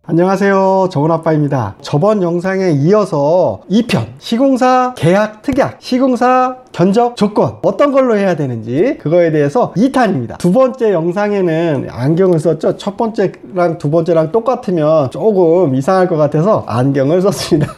안녕하세요, 정훈아빠입니다. 저번 영상에 이어서 2편 시공사 계약 특약, 시공사 견적 조건 어떤 걸로 해야 되는지 그거에 대해서 2탄입니다. 두 번째 영상에는 안경을 썼죠. 첫 번째랑 두 번째랑 똑같으면 조금 이상할 것 같아서 안경을 썼습니다.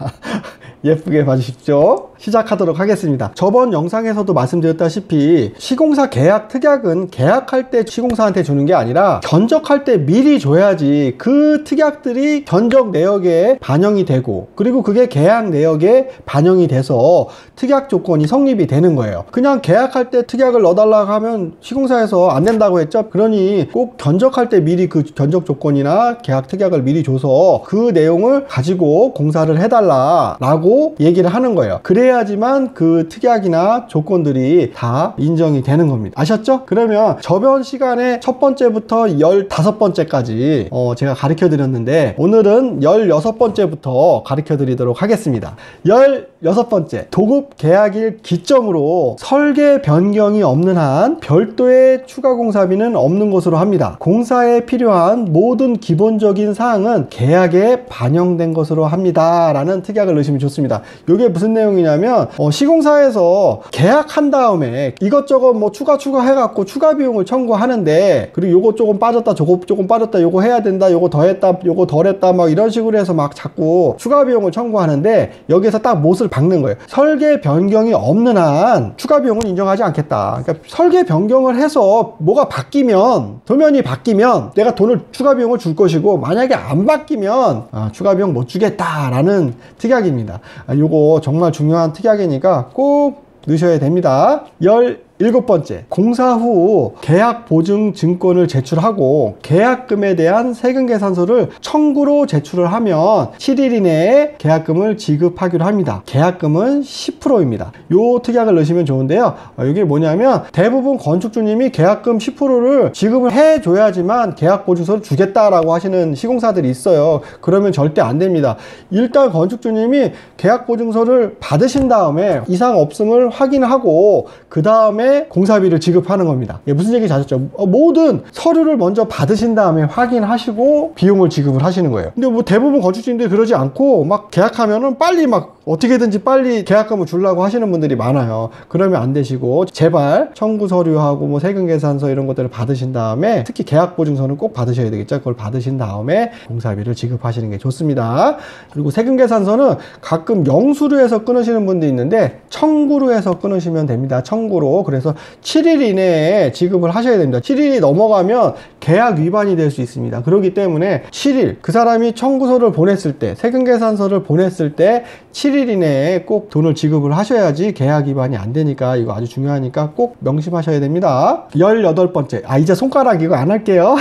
예쁘게 봐주십시오. 시작하도록 하겠습니다. 저번 영상에서도 말씀드렸다시피 시공사 계약 특약은 계약할 때 시공사한테 주는 게 아니라 견적할 때 미리 줘야지 그 특약들이 견적 내역에 반영이 되고, 그리고 그게 계약 내역에 반영이 돼서 특약 조건이 성립이 되는 거예요. 그냥 계약할 때 특약을 넣어달라고 하면 시공사에서 안 된다고 했죠. 그러니 꼭 견적할 때 미리 그 견적 조건이나 계약 특약을 미리 줘서 그 내용을 가지고 공사를 해달라 라고 얘기를 하는 거예요. 그래야지만 그 특약이나 조건들이 다 인정이 되는 겁니다. 아셨죠? 그러면 저번 시간에 첫 번째부터 15번째까지 제가 가르쳐 드렸는데, 오늘은 16번째부터 가르쳐 드리도록 하겠습니다. 16번째, 도급 계약일 기점으로 설계 변경이 없는 한 별도의 추가 공사비는 없는 것으로 합니다. 공사에 필요한 모든 기본적인 사항은 계약에 반영된 것으로 합니다 라는 특약을 넣으시면 좋습니다. 이게 무슨 내용이냐면 시공사에서 계약한 다음에 이것저것 뭐 추가 해갖고 추가 비용을 청구하는데, 그리고 요거 조금 빠졌다 저거 조금 빠졌다 요거 해야 된다 요거 더 했다 요거 덜 했다 막 이런 식으로 해서 막 자꾸 추가 비용을 청구하는데, 여기서 딱 못을 박는 거예요. 설계 변경이 없는 한 추가 비용은 인정하지 않겠다. 그러니까 설계 변경을 해서 뭐가 바뀌면, 도면이 바뀌면 내가 돈을 추가 비용을 줄 것이고, 만약에 안 바뀌면 추가 비용 못 주겠다라는 특약입니다. 요거 정말 중요한 특약이니까 꼭 넣으셔야 됩니다. 17번째, 공사 후 계약 보증 증권을 제출하고 계약금에 대한 세금 계산서를 청구로 제출을 하면 7일 이내에 계약금을 지급하기로 합니다. 계약금은 10%입니다. 요 특약을 넣으시면 좋은데요. 이게 뭐냐면 대부분 건축주님이 계약금 10%를 지급을 해줘야지만 계약 보증서를 주겠다라고 하시는 시공사들이 있어요. 그러면 절대 안 됩니다. 일단 건축주님이 계약 보증서를 받으신 다음에 이상 없음을 확인하고 그 다음에 공사비를 지급하는 겁니다. 무슨 얘기인지 아셨죠? 모든 서류를 먼저 받으신 다음에 확인하시고 비용을 지급을 하시는 거예요. 근데 뭐 대부분 건축주님들이 그러지 않고 막 계약하면은 빨리 막 어떻게든지 빨리 계약금을 주려고 하시는 분들이 많아요. 그러면 안 되시고 제발 청구 서류하고 뭐 세금 계산서 이런 것들을 받으신 다음에, 특히 계약 보증서는 꼭 받으셔야 되겠죠. 그걸 받으신 다음에 공사비를 지급하시는 게 좋습니다. 그리고 세금 계산서는 가끔 영수로 해서 끊으시는 분들이 있는데 청구로 해서 끊으시면 됩니다. 청구로. 그래서 7일 이내에 지급을 하셔야 됩니다. 7일이 넘어가면 계약 위반이 될 수 있습니다. 그렇기 때문에 7일, 그 사람이 청구서를 보냈을 때, 세금 계산서를 보냈을 때 7일 이내에 꼭 돈을 지급을 하셔야지 계약 위반이 안 되니까, 이거 아주 중요하니까 꼭 명심하셔야 됩니다. 18번째, 이제 손가락 이거 안 할게요.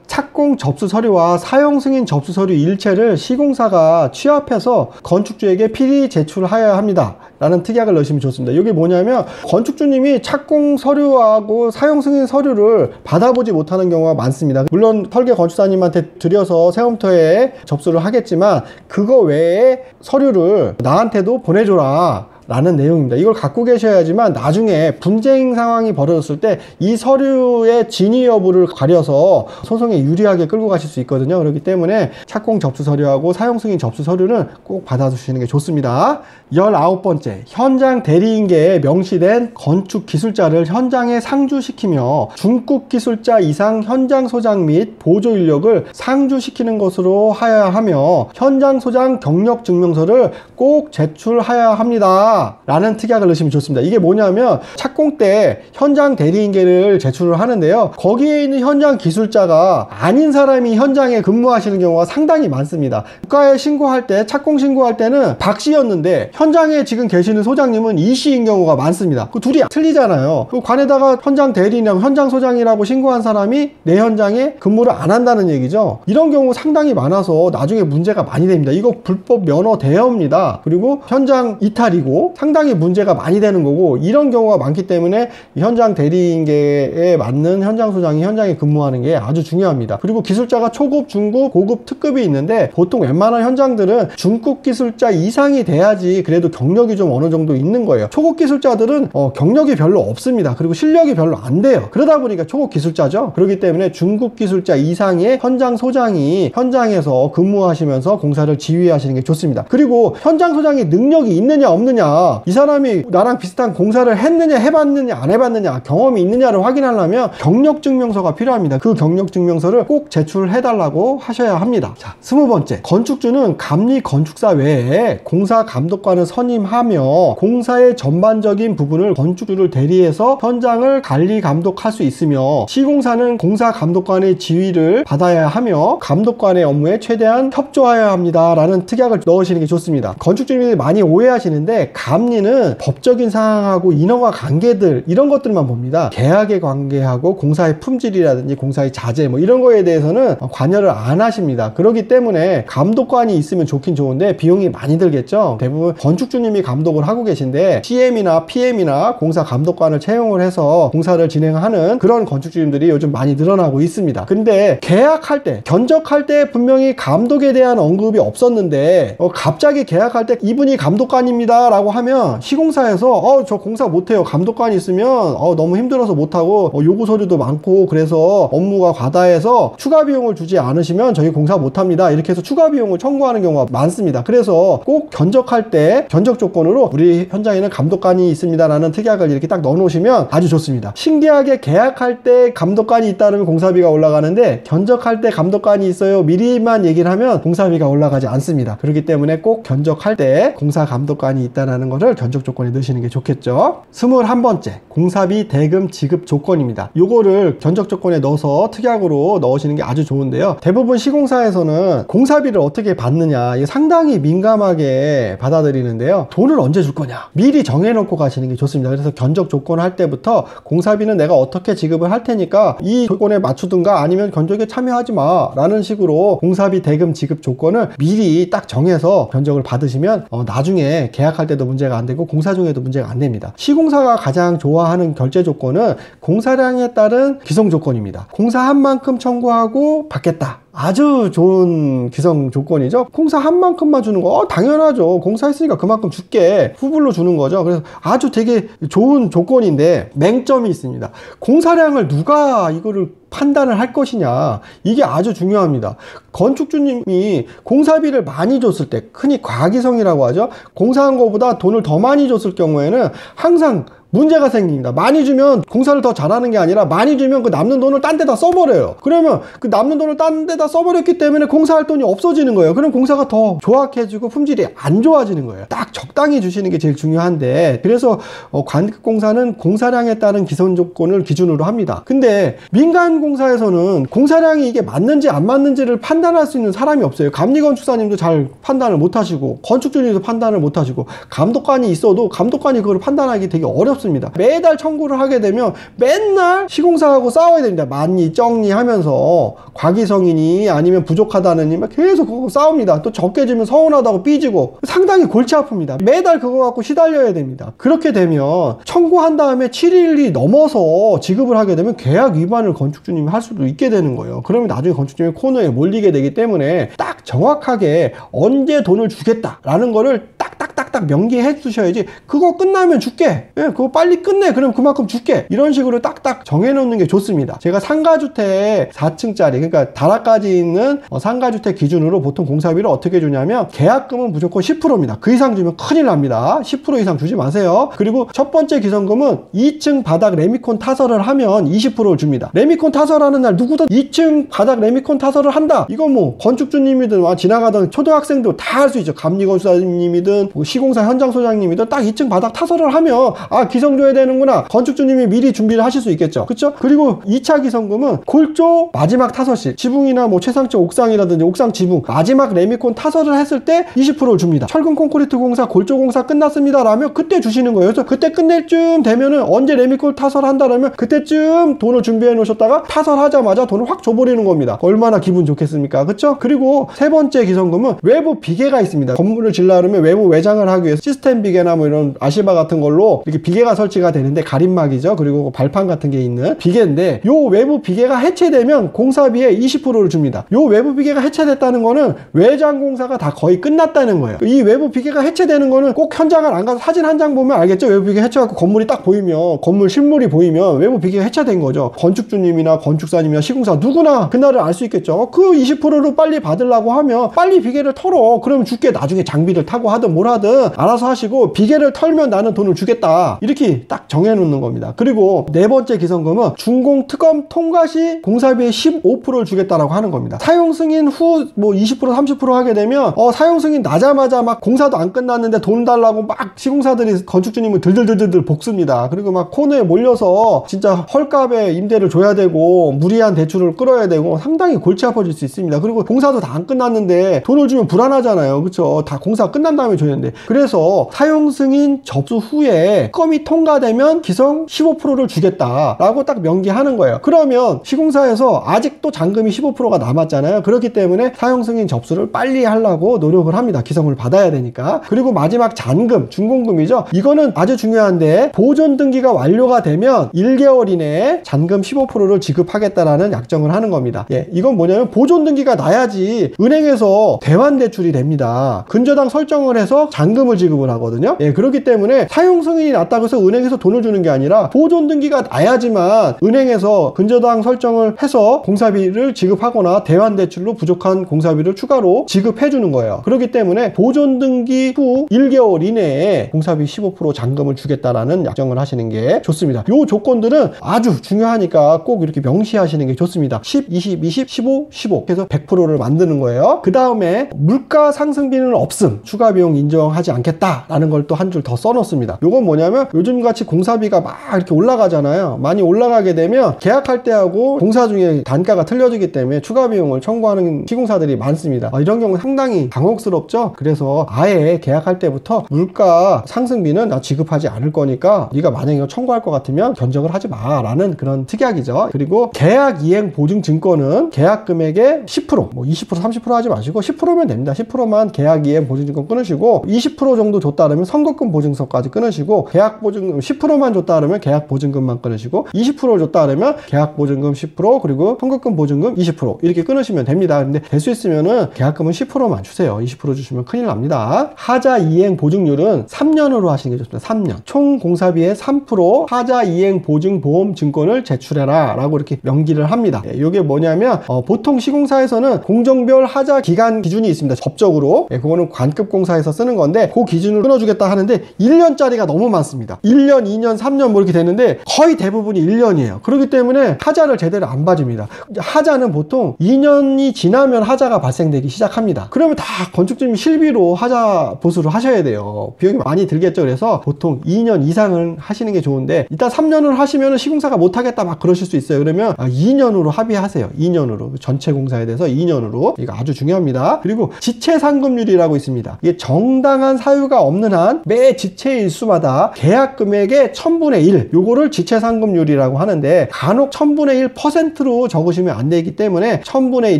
착공 접수 서류와 사용 승인 접수 서류 일체를 시공사가 취합해서 건축주에게 필히 제출하여야 합니다 라는 특약을 넣으시면 좋습니다. 이게 뭐냐면 건축주님이 착공 서류하고 사용 승인 서류를 받아보지 못하는 경우가 많습니다. 물론 설계 건축사님한테 드려서 세움터에 접수를 하겠지만 그거 외에 서류를 나한테도 보내줘라 라는 내용입니다. 이걸 갖고 계셔야지만 나중에 분쟁 상황이 벌어졌을 때 이 서류의 진위 여부를 가려서 소송에 유리하게 끌고 가실 수 있거든요. 그렇기 때문에 착공 접수 서류하고 사용 승인 접수 서류는 꼭 받아주시는 게 좋습니다. 19번째, 현장 대리인계에 명시된 건축 기술자를 현장에 상주시키며 중급 기술자 이상 현장 소장 및 보조 인력을 상주시키는 것으로 하여야 하며 현장 소장 경력 증명서를 꼭 제출하여야 합니다 라는 특약을 넣으시면 좋습니다. 이게 뭐냐면 착공 때 현장 대리인계를 제출을 하는데요, 거기에 있는 현장 기술자가 아닌 사람이 현장에 근무하시는 경우가 상당히 많습니다. 국가에 신고할 때, 착공 신고할 때는 박 씨였는데 현장에 지금 계시는 소장님은 이 씨인 경우가 많습니다. 그 둘이 틀리잖아요. 그 관에다가 현장 대리인이라고 현장 소장이라고 신고한 사람이 내 현장에 근무를 안 한다는 얘기죠. 이런 경우 상당히 많아서 나중에 문제가 많이 됩니다. 이거 불법 면허 대여입니다. 그리고 현장 이탈이고 경우 상당히 문제가 많이 되는 거고, 이런 경우가 많기 때문에 현장 대리인계에 맞는 현장 소장이 현장에 근무하는 게 아주 중요합니다. 그리고 기술자가 초급, 중급, 고급, 특급이 있는데 보통 웬만한 현장들은 중급 기술자 이상이 돼야지 그래도 경력이 좀 어느 정도 있는 거예요. 초급 기술자들은 경력이 별로 없습니다. 그리고 실력이 별로 안 돼요. 그러다 보니까 초급 기술자죠. 그렇기 때문에 중급 기술자 이상의 현장 소장이 현장에서 근무하시면서 공사를 지휘하시는 게 좋습니다. 그리고 현장 소장이 능력이 있느냐 없느냐, 이 사람이 나랑 비슷한 공사를 했느냐 해봤느냐 안 해봤느냐, 경험이 있느냐를 확인하려면 경력증명서가 필요합니다. 그 경력증명서를 꼭 제출해달라고 하셔야 합니다. 자, 20번째, 건축주는 감리 건축사 외에 공사 감독관을 선임하며 공사의 전반적인 부분을 건축주를 대리해서 현장을 관리 감독할 수 있으며, 시공사는 공사 감독관의 지휘를 받아야 하며 감독관의 업무에 최대한 협조하여야 합니다 라는 특약을 넣으시는 게 좋습니다. 건축주님이 많이 오해하시는데, 감리는 법적인 사항하고 인허가 관계들, 이런 것들만 봅니다. 계약의 관계하고 공사의 품질이라든지 공사의 자재 뭐 이런 거에 대해서는 관여를 안 하십니다. 그렇기 때문에 감독관이 있으면 좋긴 좋은데 비용이 많이 들겠죠. 대부분 건축주님이 감독을 하고 계신데 CM이나 PM이나 공사 감독관을 채용을 해서 공사를 진행하는 그런 건축주님들이 요즘 많이 늘어나고 있습니다. 근데 계약할 때, 견적할 때 분명히 감독에 대한 언급이 없었는데 갑자기 계약할 때 이분이 감독관입니다 라고 하면 시공사에서 저 공사 못해요, 감독관이 있으면 너무 힘들어서 못하고 요구 서류도 많고 그래서 업무가 과다해서 추가 비용을 주지 않으시면 저희 공사 못합니다, 이렇게 해서 추가 비용을 청구하는 경우가 많습니다. 그래서 꼭 견적할 때 견적 조건으로 우리 현장에는 감독관이 있습니다 라는 특약을 이렇게 딱 넣어 놓으시면 아주 좋습니다. 신기하게 계약할 때 감독관이 있다면 공사비가 올라가는데 견적할 때 감독관이 있어요 미리만 얘기를 하면 공사비가 올라가지 않습니다. 그렇기 때문에 꼭 견적할 때 공사 감독관이 있다는 것을 견적 조건에 넣으시는 게 좋겠죠. 21번째, 공사비 대금 지급 조건입니다. 요거를 견적 조건에 넣어서 특약으로 넣으시는 게 아주 좋은데요. 대부분 시공사에서는 공사비를 어떻게 받느냐, 이게 상당히 민감하게 받아들이는데요. 돈을 언제 줄 거냐 미리 정해놓고 가시는 게 좋습니다. 그래서 견적 조건 할 때부터 공사비는 내가 어떻게 지급을 할 테니까 이 조건에 맞추든가 아니면 견적에 참여하지 마 라는 식으로 공사비 대금 지급 조건을 미리 딱 정해서 견적을 받으시면 나중에 계약할 때도 문제가 안 되고 공사 중에도 문제가 안 됩니다. 시공사가 가장 좋아하는 결제 조건은 공사량에 따른 기성 조건입니다. 공사한 만큼 청구하고 받겠다, 아주 좋은 기성 조건이죠. 공사한 만큼만 주는 거 당연하죠. 공사했으니까 그만큼 줄게, 후불로 주는 거죠. 그래서 아주 되게 좋은 조건인데 맹점이 있습니다. 공사량을 누가 이거를 판단을 할 것이냐, 이게 아주 중요합니다. 건축주님이 공사비를 많이 줬을 때, 흔히 과기성이라고 하죠. 공사한 것보다 돈을 더 많이 줬을 경우에는 항상 문제가 생깁니다. 많이 주면 공사를 더 잘하는 게 아니라 많이 주면 그 남는 돈을 딴 데다 써버려요. 그러면 그 남는 돈을 딴 데다 써버렸기 때문에 공사할 돈이 없어지는 거예요. 그럼 공사가 더 조악해지고 품질이 안 좋아지는 거예요. 딱 적당히 주시는 게 제일 중요한데, 그래서 관급공사는 공사량에 따른 기선 조건을 기준으로 합니다. 근데 민간 공사에서는 공사량이 이게 맞는지 안 맞는지를 판단할 수 있는 사람이 없어요. 감리건축사님도 잘 판단을 못 하시고 건축주님도 판단을 못 하시고 감독관이 있어도 감독관이 그걸 판단하기 되게 어렵습니다. 매달 청구를 하게 되면 맨날 시공사하고 싸워야 됩니다. 맞니 쩡니 하면서 과기성이니 아니면 부족하다느니 계속 그거 싸웁니다. 또 적게 주면 서운하다고 삐지고 상당히 골치 아픕니다. 매달 그거 갖고 시달려야 됩니다. 그렇게 되면 청구한 다음에 7일이 넘어서 지급을 하게 되면 계약 위반을 건축주님이 할 수도 있게 되는 거예요. 그러면 나중에 건축주님이 코너에 몰리게 되기 때문에 딱 정확하게 언제 돈을 주겠다라는 거를 딱딱딱딱 명기해 주셔야지, 그거 끝나면 줄게, 그거 빨리 끝내, 그럼 그만큼 줄게, 이런 식으로 딱딱 정해놓는 게 좋습니다. 제가 상가주택 4층짜리, 그러니까 다락까지 있는 상가주택 기준으로 보통 공사비를 어떻게 주냐면 계약금은 무조건 10%입니다. 그 이상 주면 큰일 납니다. 10% 이상 주지 마세요. 그리고 첫 번째 기성금은 2층 바닥 레미콘 타설을 하면 20%를 줍니다. 레미콘 타설하는 날 누구든 2층 바닥 레미콘 타설을 한다, 이건 뭐 건축주님이든 지나가던 초등학생도 다 할 수 있죠. 감리건축사님이든 시공사 현장 소장님이든 딱 2층 바닥 타설을 하면 기성 줘야 되는구나, 건축주님이 미리 준비를 하실 수 있겠죠. 그쵸? 그리고 2차 기성금은 골조 마지막 타설실, 지붕이나 뭐 최상층 옥상이라든지 옥상 지붕 마지막 레미콘 타설을 했을 때 20%를 줍니다. 철근 콘크리트 공사 골조 공사 끝났습니다 라면 그때 주시는 거예요. 그래서 그때 끝낼 쯤 되면은 언제 레미콘 타설한다라면 그때쯤 돈을 준비해 놓으셨다가 타설하자마자 돈을 확 줘버리는 겁니다. 얼마나 기분 좋겠습니까? 그쵸? 그리고 세 번째 기성금은 외부 비계가 있습니다. 건물을 지으려면 외부 외장을 하기 위해서 시스템 비계나 뭐 이런 아시바 같은 걸로 이렇게 비계가 설치가 되는데, 가림막이죠. 그리고 발판 같은 게 있는 비계인데, 요 외부 비계가 해체되면 공사비의 20%를 줍니다. 요 외부 비계가 해체됐다는 거는 외장 공사가 다 거의 끝났다는 거예요. 이 외부 비계가 해체되는 거는 꼭 현장을 안 가서 사진 한 장 보면 알겠죠. 외부 비계 해체하고 건물이 딱 보이면, 건물 실물이 보이면 외부 비계가 해체된 거죠. 건축주님이나 건축사님이나 시공사 누구나 그날을 알 수 있겠죠. 그 20%를 빨리 받으려고 하면 빨리 비계를 털어. 그러면 줄게. 나중에 장비를 타고 하든 뭘 하든 알아서 하시고, 비계를 털면 나는 돈을 주겠다. 이렇게 딱 정해놓는 겁니다. 그리고 네 번째 기성금은 준공 특검 통과 시 공사비의 15%를 주겠다라고 하는 겁니다. 사용 승인 후 뭐 20% 30% 하게 되면 사용 승인 나자마자 막 공사도 안 끝났는데 돈 달라고 막 시공사들이 건축주님을 들들들들 볶습니다. 그리고 막 코너에 몰려서 진짜 헐값에 임대를 줘야 되고 무리한 대출을 끌어야 되고 상당히 골치 아파질 수 있습니다. 그리고 공사도 다 안 끝났는데 돈을 주면 불안하잖아요. 그렇죠? 다 공사 끝난 다음에 줘야 되는데, 그래서 사용 승인 접수 후에 특검이 통과되면 기성 15%를 주겠다라고 딱 명기하는 거예요. 그러면 시공사에서 아직도 잔금이 15%가 남았잖아요. 그렇기 때문에 사용 승인 접수를 빨리 하려고 노력을 합니다. 기성을 받아야 되니까. 그리고 마지막 잔금, 준공금이죠. 이거는 아주 중요한데, 보존 등기가 완료가 되면 1개월 이내에 잔금 15%를 지급하겠다라는 약정을 하는 겁니다. 예, 이건 뭐냐면 보존 등기가 나야지 은행에서 대환 대출이 됩니다. 근저당 설정을 해서 잔금을 지급을 하거든요. 예, 그렇기 때문에 사용 승인이 났다고 해서 은행에서 돈을 주는 게 아니라 보존 등기가 나야지만 은행에서 근저당 설정을 해서 공사비를 지급하거나 대환 대출로 부족한 공사비를 추가로 지급해 주는 거예요. 그렇기 때문에 보존 등기 후 1개월 이내에 공사비 15% 잔금을 주겠다라는 약정을 하시는 게 좋습니다. 요 조건들은 아주 중요하니까 꼭 이렇게 명시하시는 게 좋습니다. 10, 20, 20, 15, 15 해서 100%를 만드는 거예요. 그 다음에 물가 상승비는 없음, 추가 비용 인정하지 않겠다라는 걸 또 한 줄 더 써놓습니다. 요건 뭐냐면 요즘같이 공사비가 막 이렇게 올라가잖아요. 많이 올라가게 되면 계약할 때하고 공사 중에 단가가 틀려지기 때문에 추가 비용을 청구하는 시공사들이 많습니다. 이런 경우 상당히 당혹스럽죠. 그래서 아예 계약할 때부터 물가 상승비는 나 지급하지 않을 거니까 네가 만약에 이거 청구할 것 같으면 견적을 하지 마라는 그런 특약이죠. 그리고 계약 이행 보증 증권은 계약 금액의 10%, 뭐 20%, 30% 하지 마시고 10%면 됩니다. 10%만 계약 이행 보증 증권 끊으시고, 20% 정도 줬다 그러면 선급금 보증서까지 끊으시고, 계약 보증금 10%만 줬다 그러면 계약 보증금만 끊으시고, 20% 줬다 그러면 계약 보증금 10% 그리고 선급금 보증금 20% 이렇게 끊으시면 됩니다. 근데 될 수 있으면은 계약금은 10%만 주세요. 20% 주시면 큰일 납니다. 하자 이행 보증률은 3년으로 하시는 게 좋습니다. 3년. 총 공사비의 3% 하자 이행 보증 보험 증권을 제출해라 라고 이렇게 명기를 합니다. 이게 뭐냐면 보통 시공사에서는 공정별 하자 기간 기준이 있습니다. 법적으로. 그거는 관급 공사에서 쓰는 건데, 그 기준을 끊어주겠다 하는데 1년짜리가 너무 많습니다. 1년, 2년, 3년 뭐 이렇게 되는데 거의 대부분이 1년이에요. 그렇기 때문에 하자를 제대로 안 봐줍니다. 하자는 보통 2년이 지나면 하자가 발생되기 시작합니다. 그러면 다 건축주님 실비로 하자 보수를 하셔야 돼요. 비용이 많이 들겠죠. 그래서 보통 2년 이상을 하시는 게 좋은데, 일단 3년을 하시면 시공사가 못하겠다 막 그러실 수 있어요. 그러면 2년으로 합의하세요. 2년으로. 전체 공사에 대해서 2년으로. 이거 아주 중요합니다. 그리고 지체 상금률이라고 있습니다. 이게 정당한 사유가 없는 한 매 지체일 수마다 계약 금액의 1000분의 1, 요거를 지체 상금률이라고 하는데, 간혹 1000분의 1%로 적으시면 안 되기 때문에 1000분의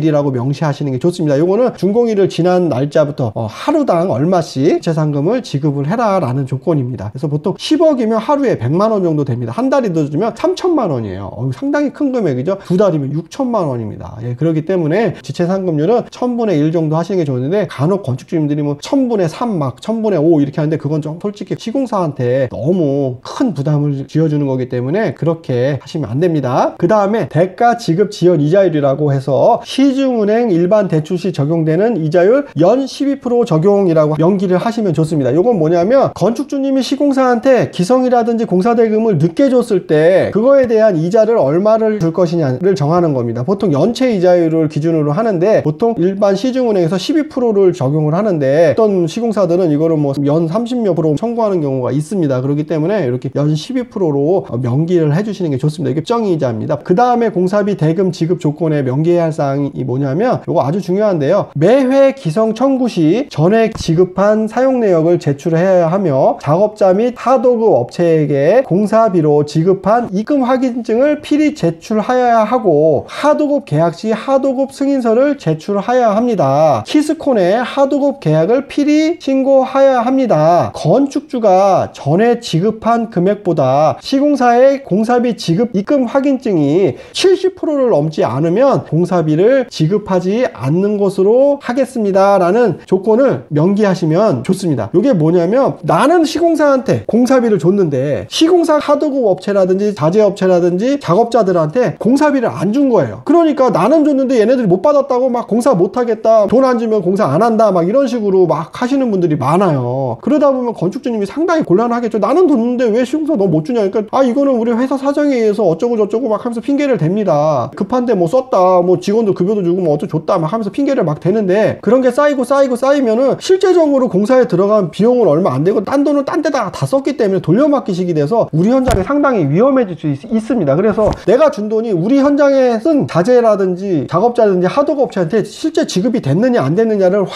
1이라고 명시하시는 게 좋습니다. 요거는 준공일을 지난 날짜부터 하루당 얼마씩 지체 상금을 지급을 해라 라는 조건입니다. 그래서 보통 10억이면 하루에 100만 원 정도 됩니다. 한 달이 늦으면 3천만 원이에요. 상당히 큰 금액이죠. 두 달이면 6천만 원입니다. 예, 그렇기 때문에 지체 상금률은 1000분의 1 정도 하시는 게 좋은데, 간혹 건축주님들이 뭐 1000분의 3 막 1000분의 5 이렇게 하는데, 그건 좀 솔직히 시공사한테 너무 큰 부담을 지어주는 거기 때문에 그렇게 하시면 안 됩니다. 그 다음에 대가 지급 지연 이자율이라고 해서 시중은행 일반 대출 시 적용되는 이자율 연 12% 적용이라고 명기를 하시면 좋습니다. 이건 뭐냐면 건축주님이 시공사한테 기성이라든지 공사대금을 늦게 줬을 때 그거에 대한 이자를 얼마를 줄 것이냐를 정하는 겁니다. 보통 연체 이자율을 기준으로 하는데, 보통 일반 시중은행에서 12%를 적용을 하는데, 어떤 시공사들은 이거를 뭐 연 30몇 프로 청구하는 경우가 있습니다. 그렇기 때문에 이렇게 연 12%로 명기를 해주시는 게 좋습니다. 이게 정이자입니다. 그 다음에 공사비 대금 지급 조건에 명기해야 할 사항이 뭐냐면, 이거 아주 중요한데요. 매회 기성 청구 시 전액 지급한 사용 내역을 제출해야 하며, 작업자 및 하도급 업체에게 공사비로 지급한 입금 확인증을 필히 제출하여야 하고, 하도급 계약 시 하도급 승인서를 제출하여야 신고하여야 합니다. 키스콘의 하도급 계약을 필히 신고하여야 합니다. 건축주가 전에 지급한 금액보다 시공사의 공사비 지급 입금 확인증이 70%를 넘지 않으면 공사비를 지급하지 않는 것으로 하겠습니다 라는 조건을 명기하시면 좋습니다. 이게 뭐냐면 나는 시공사한테 공사비를 줬는데 시공사 하도급 업체라든지 자재업체라든지 작업자들한테 공사비를 안 준 거예요. 그러니까 나는 줬는데 얘네들이 못 받았다고 막 공사 못 하겠다, 돈 안 주면 공사 안 한다, 막 이런 식으로 막 하시는 분들이 많아요. 그러다 보면 건축주님이 상당히 곤란하겠죠. 나는 줬는데 왜 시공사 너 못 주냐. 그러니까 이거는 우리 회사 사정에 의해서 어쩌고 저쩌고 막 하면서 핑계를 댑니다. 급한데 뭐 썼다, 뭐 직원도 급여도 주고 뭐 어쩌고 줬다 막 하면서 핑계를 막 대는데, 그런 게 쌓이면은 실제적으로 공사에 들어간 비용은 얼마 안 되고 딴 돈을 딴 데다가 다 썼기 때문에 돌려막기식이 돼서 우리 현장이 상당히 위험해질 수 있습니다. 그래서 내가 준 돈이 우리 현장에 쓴 자재라든지 작업자든지 하도급 업체한테 실제 지급이 됐느냐 안 됐느냐를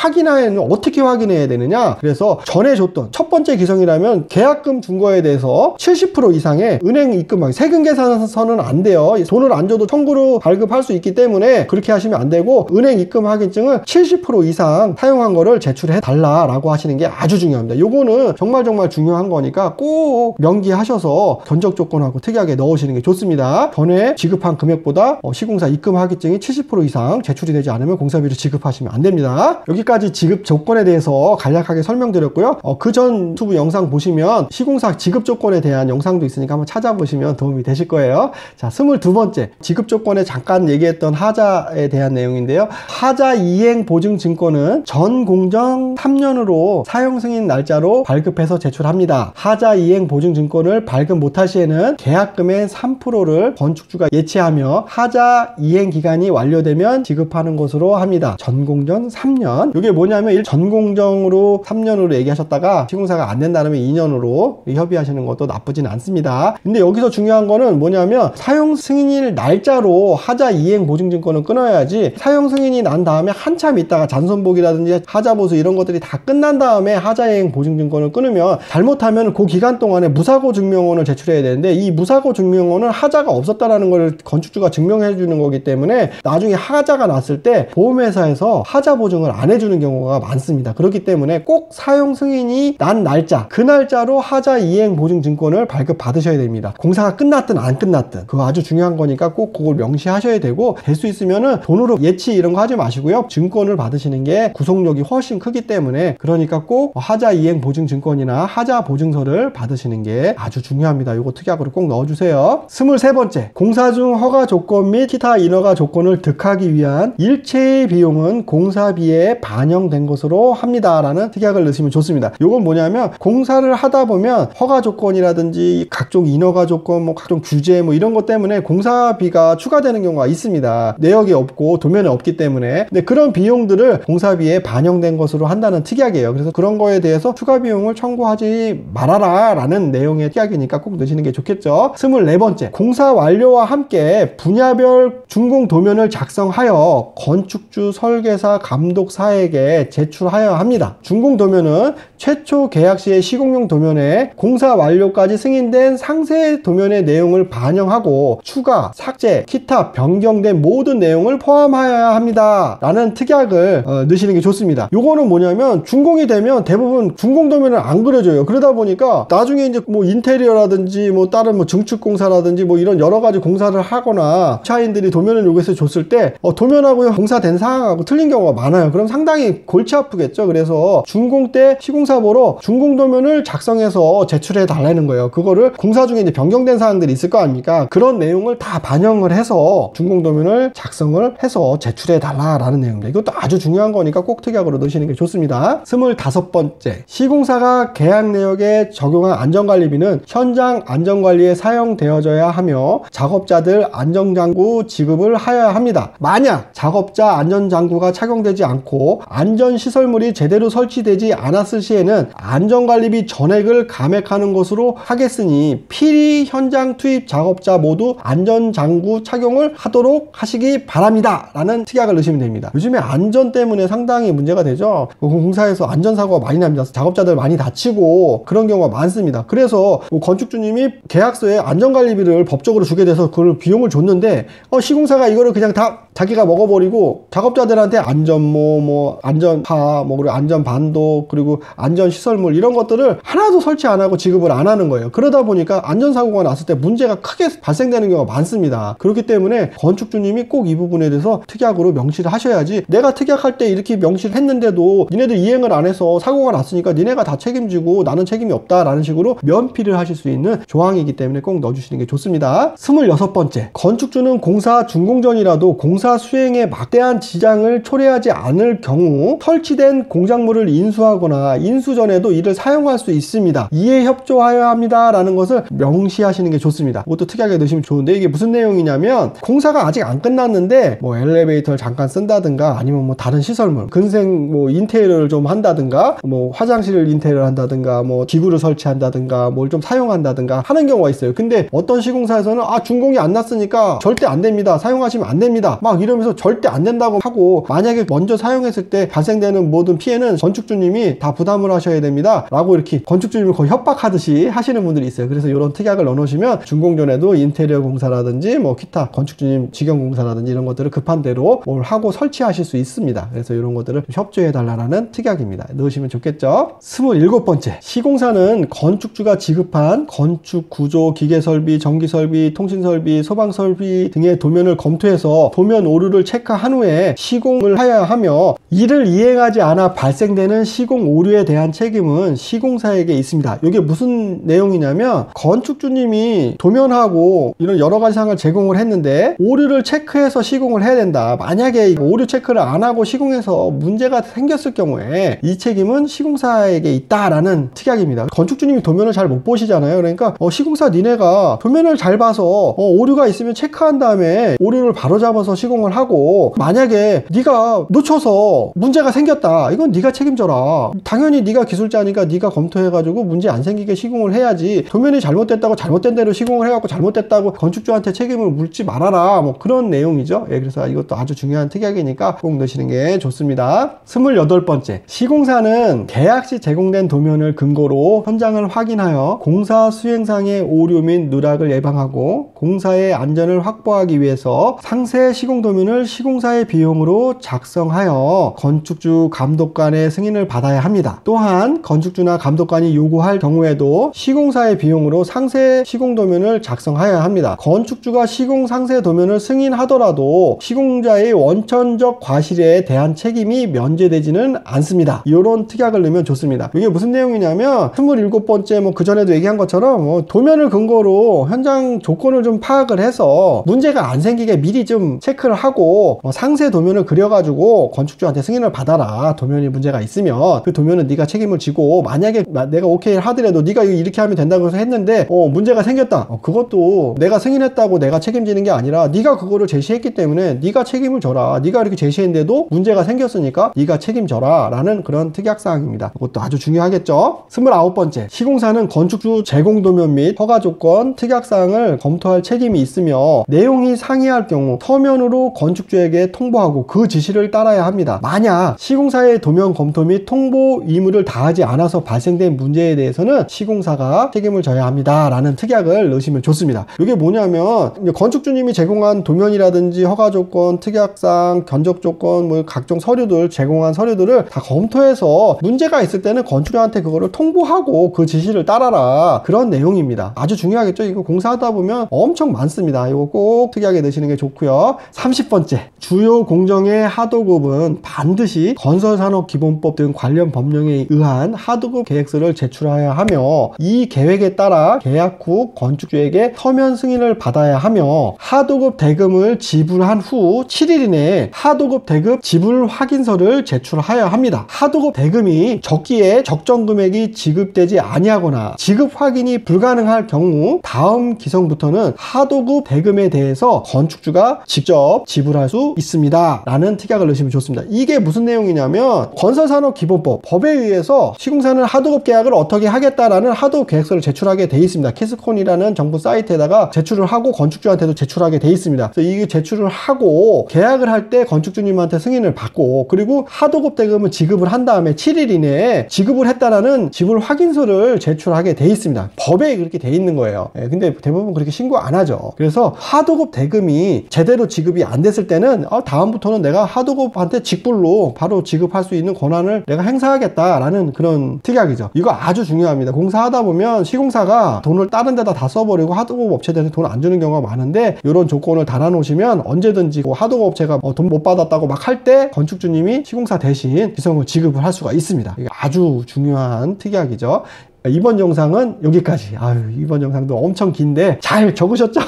어떻게 확인해야 되느냐. 그래서 전에 줬던 첫 번째 기성이라면 계약금 준 거에 대해서 70% 이상의 은행 입금하기, 세금 계산서는 안 돼요. 돈을 안 줘도 청구로 발급할 수 있기 때문에 그렇게 하시면 안 되고, 은행 입금 확인증은 70% 이상 사용한 거를 제출해 달라라고 하시는 게 아주 중요합니다. 요거는 정말 중요한 거니까 꼭 명기하셔서 견적 조건하고 특이하게 넣으시는 게 좋습니다. 전에 지급한 금액보다 시공사 입금 확인증이 70% 이상 제출이 되지 않으면 공사비를 지급하시면 안 됩니다. 여기까지 지급 조건에 대해서 간략하게 설명드렸고요. 그 전 유튜브 영상 보시면 시공사 지급 조건에 대한 영상도 있으니까 한번 찾아보시면 도움이 되실 거예요. 자, 22번째 지급 조건에 잠깐 얘기했던 하자에 대한 내용인데요. 하자 이행 보증 증권은 전 공정 3년으로 사용 승인 날짜로 발급해서 제출합니다. 하자 이행 보증 증권을 발급 못할 시에는 계약금의 3%를 건축주가 예치하며 하자 이행 기간이 완료되면 지급하는 것으로 합니다. 전공정 3년. 이게 뭐냐면 전공정으로 3년으로 얘기하셨다가 시공사가 안 된다면 2년으로 협의하시는 것도 나쁘진 않습니다. 근데 여기서 중요한 거는 뭐냐면 사용 승인일 날짜로 하자 이행 보증 증권을 끊어야지, 사용 승인이 난 다음에 한참 있다가 잔손복이라든지 하자 보수 이런 것들이 다 끝난 다음에 하자 이행 보증 증권을 끊으면 잘못하면 그 기간 동안에 무사고 증명원을 제출해야 되는데, 이 무사고 증명원은 하자가 없었다라는 걸 건축주가 증명해 주는 거기 때문에 나중에 하자가 났을 때 보험회사에서 하자 보증을 안 해주는 경우가 많습니다. 그렇기 때문에 꼭 사용 승인이 난 날짜, 그 날짜로 하자 이행 보증 증권을 발급 받으셔야 됩니다. 공사가 끝났든 안 끝났든 그거 아주 중요한 거니까 꼭 그걸 명시하셔야 되고, 될 수 있으면은 돈으로 예치 이런 거 하지 마시고요. 증권을 받으시는 게 구속력이 훨씬 크기 때문에, 그러니까 꼭 하자 이행 보증 증권이나 하자 보증서를 받으시는 게 아주 중요합니다. 이거 특약으로 꼭 넣어주세요. 23번째 공사 중 허가 조건 및 기타 인허가 조건을 득하기 위한 일체의 비용은 공사비에 반영된 것으로 합니다 라는 특약을 넣으시면 좋습니다. 이건 뭐냐면 공사를 하다 보면 허가 조건이라든지 각종 인허가 조건, 뭐 각종 규제 뭐 이런 것 때문에 공사비가 추가되는 경우가 있습니다. 내역이 없고 도면에 없기 때문에. 근데 그런 비용들을 공사비에 반영된 것으로 한다는 특약이에요. 그래서 그런 거에 대해서 추가 비용을 청구하지 말아라 라는 내용의 특약이니까 꼭 넣으시는 게 좋겠죠. 24번째 공사 완료와 함께 분야별 준공 도면을 작성하여 건축주, 설계사, 감독사에게 제출하여야 합니다. 준공 도면은 최초 계약 시의 시공용 도면에 공사 완료까지 승인된 상세 도면의 내용을 반영하고 추가, 삭제, 기타 변경된 모든 내용을 포함하여야 합니다 라는 특약을 넣으시는 게 좋습니다. 요거는 뭐냐면 준공이 되면 대부분 준공 도면을 안 그려줘요. 그러다 보니까 나중에 이제 뭐 인테리어라든지 뭐 다른 뭐 증축 공사라든지 뭐 이런 여러 가지 공사를 하거나 차인들이 도면을 요구해서 줬을 때 공사하고 공사된 사항하고 틀린 경우가 많아요. 그럼 상당히 골치 아프겠죠. 그래서 준공 때 시공사 보러 준공 도면을 작성해서 제출해 달라는 거예요. 그거를 공사 중에 이제 변경된 사항들이 있을 거 아닙니까? 그런 내용을 다 반영을 해서 준공 도면을 작성을 해서 제출해 달라라는 내용입니다. 이것도 아주 중요한 거니까 꼭 특약으로 넣으시는 게 좋습니다. 25번째 시공사가 계약 내역에 적용한 안전관리비는 현장 안전관리에 사용되어져야 하며 작업자들 안전장구 지급을 하여야 합니다. 만약 작업자 안전장구가 착용되지 않고 안전시설물이 제대로 설치되지 않았을 시에는 안전관리비 전액을 감액하는 것으로 하겠으니 필히 현장 투입 작업자 모두 안전장구 착용을 하도록 하시기 바랍니다 라는 특약을 넣으시면 됩니다. 요즘에 안전 때문에 상당히 문제가 되죠. 공사에서 안전사고가 많이 납니다. 작업자들 많이 다치고 그런 경우가 많습니다. 그래서 건축주님이 계약서에 안전관리비를 법적으로 주게 돼서 그걸 비용을 줬는데 시공사가 이거를 그냥 다 자기가 먹어버리고 작업자들한테 안전모, 안전파, 그리고 안전반도, 그리고 안전시설물 이런 것들을 하나도 설치 안 하고 지급을 안 하는 거예요. 그러다 보니까 안전사고가 났을 때 문제가 크게 발생되는 경우가 많습니다. 그렇기 때문에 건축주님이 꼭 이 부분에 대해서 특약으로 명시를 하셔야지, 내가 특약할 때 이렇게 명시를 했는데도 니네들 이행을 안 해서 사고가 났으니까 니네가 다 책임지고 나는 책임이 없다라는 식으로 면피를 하실 수 있는 조항이기 때문에 꼭 넣어주시는 게 좋습니다. 26번째, 건축주는 공사 준공 전이라도 공사 수행에 막대한 지장을 초래하지 않을 경우 설치된 공작물을 인수하거나 인수 전에도 이를 사용할 수 있습니다. 이에 협조하여야 합니다 라는 것을 명시하시는 게 좋습니다. 이것도 특약에 넣으시면 좋은데, 이게 무슨 내용이냐면, 공사가 아직 안 끝났는데 뭐 엘리베이터를 잠깐 쓴다든가, 아니면 뭐 다른 시설물, 근생 뭐 인테리어를 좀 한다든가, 뭐 화장실을 인테리어를 한다든가, 뭐 기구를 설치한다든가, 뭘 좀 사용한다든가 하는 경우가 있어요. 근데 어떤 시공사에서는 준공이 안 났으니까 절대 안 됩니다, 사용하시면 안 됩니다, 막 이러면서 절대 안 된다고 하고, 만약에 먼저 사용했을 때 발생되는 모든 피해는 건축주님이 다 부담을 하셔야 됩니다 라고 이렇게 건축주님을 거의 협박하듯이 하시는 분들이 있어요. 그래서 이런 특약을 넣어놓으시면 준공 전에도 인테리어 공사라든지 뭐 기타 건축주님 직영 공사라든지 이런 것들을 급한 대로 뭘 하고 설치하실 수 있습니다. 그래서 이런 것들을 협조해 달라는 특약입니다. 넣으시면 좋겠죠. 27번째, 시공사는 건축주가 지급한 건축 구조, 기계설비, 전기설비, 통신설비, 소방설비 등의 도면을 검토해서 도면 오류를 체크한 후에 시공을 하여야 하며, 이를 이행하지 않아 발생되는 시공 오류에 대한 책임은 시공사에게 있습니다. 이게 무슨 내용이냐면, 건축주님이 도면하고 이런 여러 가지 사항을 제공을 했는데 오류를 체크해서 시공을 해야 된다. 만약에 오류 체크를 안 하고 시공해서 문제가 생겼을 경우에 이 책임은 시공사에게 있다라는 특약입니다. 건축주님이 도면을 잘 못 보시잖아요. 그러니까 시공사 니네가 도면을 잘 봐서 오류가 있으면 체크한 다음에 오류를 바로잡아서 시공을 하고, 만약에 네가 놓쳐서 문제가 생겼다, 이건 네가 책임져라. 당연히 네가 기술자니까 네가 검토해가지고 문제 안 생기게 시공을 해야지, 도면이 잘못됐다고 잘못된 대로 시공을 해갖고 잘못됐다고 건축주한테 책임을 물지 말아라, 뭐 그런 내용이죠. 그래서 이것도 아주 중요한 특약이니까 꼭 넣으시는 게 좋습니다. 28번째, 시공사는 계약 시 제공된 도면을 근거로 현장을 확인하여 공사 수행상의 오류 및 누락을 예방하고 공사의 안전을 확보하기 위해서 상세 시공 도면을 시공사의 비용으로 작성하여 건축주 감독관의 승인을 받아야 합니다. 또한 건축주나 감독관이 요구할 경우에도 시공사의 비용으로 상세 시공 도면을 작성하여야 합니다. 건축주가 시공 상세 도면을 승인하더라도 시공자의 원천적 과실에 대한 책임이 면제되지는 않습니다. 이런 특약을 넣으면 좋습니다. 이게 무슨 내용이냐면, 27번째 그 전에도 얘기한 것처럼 도면을 근거로 현장 조건을 좀 파악을 해서 문제가 안 생기게 미리 좀 체크를 하고 상세 도면을 그려가지고 건축주한테 승인을 받아라. 도면이 문제가 있으면 그 도면은 네가 책임을 지고, 만약에 내가 오케이 하더라도 네가 이렇게 하면 된다고 해서 했는데 문제가 생겼다, 그것도 내가 승인했다고 내가 책임지는 게 아니라 네가 그거를 제시했기 때문에 네가 책임을 져라. 네가 이렇게 제시했는데도 문제가 생겼으니까 네가 책임져라 라는 그런 특약사항입니다. 이것도 아주 중요하겠죠. 29번째, 시공사는 건축주 제공도면 및 허가조건, 특약사항을 검토할 책임이 있으며 내용이 상이할 경우 서면으로 건축주에게 통보하고 그 지시를 따라야 합니다. 만약 시공사의 도면 검토 및 통보 의무를 다하지 않아서 발생된 문제에 대해서는 시공사가 책임을 져야 합니다 라는 특약을 넣으시면 좋습니다. 이게 뭐냐면, 건축주님이 제공한 도면이라든지 허가조건, 특약사항, 견적조건, 뭐 각종 서류들, 제공한 서류들을 다 검토해서 문제가 있을 때는 건축주한테 그거를 통보하고 그 지시를 따라라, 그런 내용입니다. 아주 중요하겠죠. 이거 공사하다 보면 엄청 많습니다. 이거 꼭 특약에 넣으시는 게 좋고요. 30번째, 주요 공정의 하도급은 반드시 건설산업기본법 등 관련 법령에 의한 하도급 계획서를 제출하여야 하며, 이 계획에 따라 계약 후 건축주에게 서면 승인을 받아야 하며, 하도급 대금을 지불한 후 7일 이내에 하도급 대금 지불 확인서를 제출하여야 합니다. 하도급 대금이 적기에 적정 금액이 지급되지 아니하거나 지급 확인이 불가능할 경우 다음 기성부터는 하도급 대금에 대해서 건축주가 직접 지불할 수 있습니다 라는 특약을 넣으시면 좋습니다. 이게 무슨 내용이냐면, 건설산업기본법 법에 의해서 시공사는 하도급 계약을 어떻게 하겠다라는 하도급 계획서를 제출하게 돼 있습니다. 키스콘이라는 정부 사이트에다가 제출을 하고 건축주한테도 제출하게 돼 있습니다. 그래서 이게 제출을 하고 계약을 할 때 건축주님한테 승인을 받고, 그리고 하도급 대금을 지급을 한 다음에 7일 이내에 지급을 했다라는 지불 확인서를 제출하게 돼 있습니다. 법에 그렇게 돼 있는 거예요. 근데 대부분 그렇게 신고 안 하죠. 그래서 하도급 대금이 제대로 지급이 지급이 안 됐을 때는 다음부터는 내가 하도급한테 직불로 바로 지급할 수 있는 권한을 내가 행사하겠다라는 그런 특약이죠. 이거 아주 중요합니다. 공사하다 보면 시공사가 돈을 다른 데다 다 써버리고 하도급 업체들한테 돈 안 주는 경우가 많은데, 이런 조건을 달아놓으시면 언제든지 하도급 업체가 돈 못 받았다고 막 할 때 건축주님이 시공사 대신 비성을 지급을 할 수가 있습니다. 이게 아주 중요한 특약이죠. 이번 영상은 여기까지. 이번 영상도 엄청 긴데 잘 적으셨죠?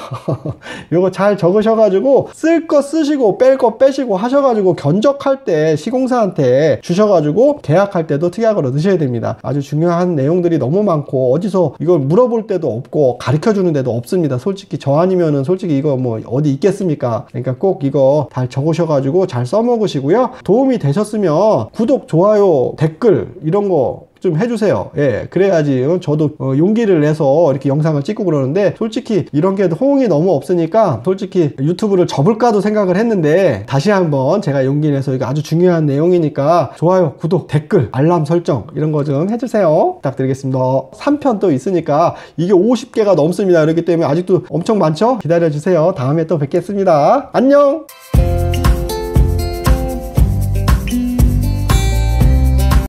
이거 잘 적으셔가지고 쓸 거 쓰시고 뺄 거 빼시고 하셔가지고 견적할 때 시공사한테 주셔가지고 계약할 때도 특약으로 넣으셔야 됩니다. 아주 중요한 내용들이 너무 많고 어디서 이걸 물어볼 때도 없고 가르쳐 주는 데도 없습니다. 솔직히 저 아니면은 솔직히 이거 뭐 어디 있겠습니까? 그러니까 꼭 이거 잘 적으셔가지고 잘 써먹으시고요. 도움이 되셨으면 구독, 좋아요, 댓글 이런 거 좀 해주세요. 예, 그래야지 저도 용기를 내서 이렇게 영상을 찍고 그러는데, 솔직히 이런 게 호응이 너무 없으니까 솔직히 유튜브를 접을까도 생각을 했는데, 다시 한번 제가 용기 내서 이거 아주 중요한 내용이니까 좋아요, 구독, 댓글, 알람 설정 이런 거 좀 해주세요. 부탁드리겠습니다. 3편 또 있으니까 이게 50개가 넘습니다. 그렇기 때문에 아직도 엄청 많죠? 기다려주세요. 다음에 또 뵙겠습니다. 안녕.